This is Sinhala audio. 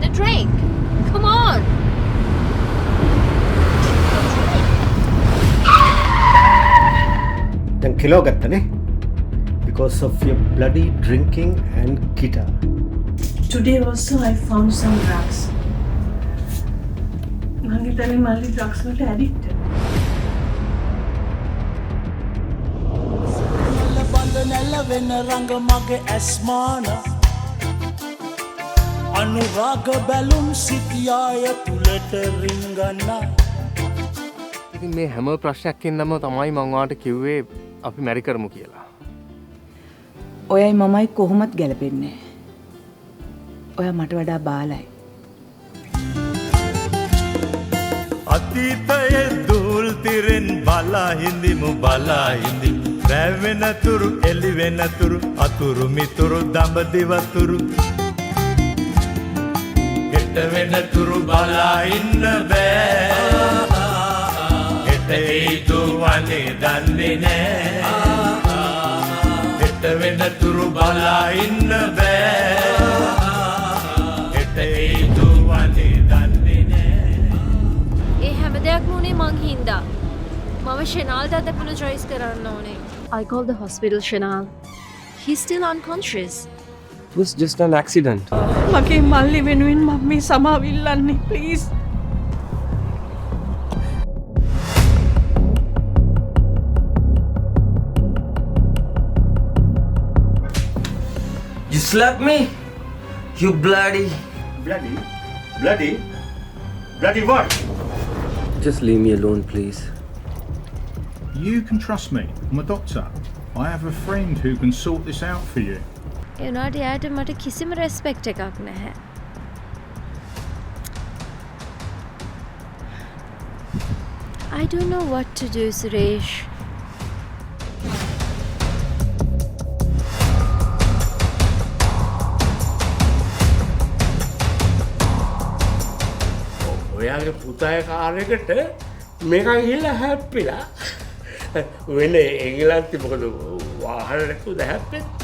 a drink. Come on. දැන් kilo ගත්තනේ because of your bloody drinking and guitar. Today also I found some drugs. මං හිතන්නේ මල්ලි drugs වලට addicted. නැල්ල වෙන රංග මගේ ඇස්මාන අනුරාග බැලුම් සිටියාය තුලට රිංගනා. ඉතින් මේ හැම ප්‍රශ්නයක්ින්දම තමයි මං ඔයාලට කිව්වේ අපි මැරි කරමු කියලා. ඔයයි මමයි කොහොමත් ගැලපෙන්නේ. ඔයා මට වඩා බාලයි. අතීතයේ දූල් තිරෙන් බලා හිඳිමු බලා හිඳිමු රැවෙනතුරු එලි වෙනතුරු අතුරු මිතුරු දඹදිව තුරු හෙට වෙනතුරු බලා ඉන්න බෑ හෙට හේතු වනේ දන්නේ නෑ හෙට වෙනතුරු බලා ඉන්න බෑ හෙට හේතු වනේ දන්නේ නෑ. ඒ හැම දෙයක්ම උනේ මං හින්දා. මම ශනාල්ට අද අපොලොජයිස් කරන්න ඕනේ. I called the hospital, Shanal. He's still unconscious. It was just an accident. මගේ මල්ලි වෙනුවෙන් මම මේ සමාව ඉල්ලන්නේ please. You slapped me? You bloody... Bloody what? Just leave me alone, please. You can trust me. I'm a doctor. I have a friend who can sort this out for you. ඒ උනාට යාට මට කිසිම රෙස්පෙක්ට් එකක් නැහැ. I don't know what to do, Suresh. ඔයාගේ පුතාගේ කාර් එකට මේක ගිහිල්ලා හැප්පිලා වෙන එංගලන්තේ මොකද වාහන නැතුව හැප්පෙන්නේ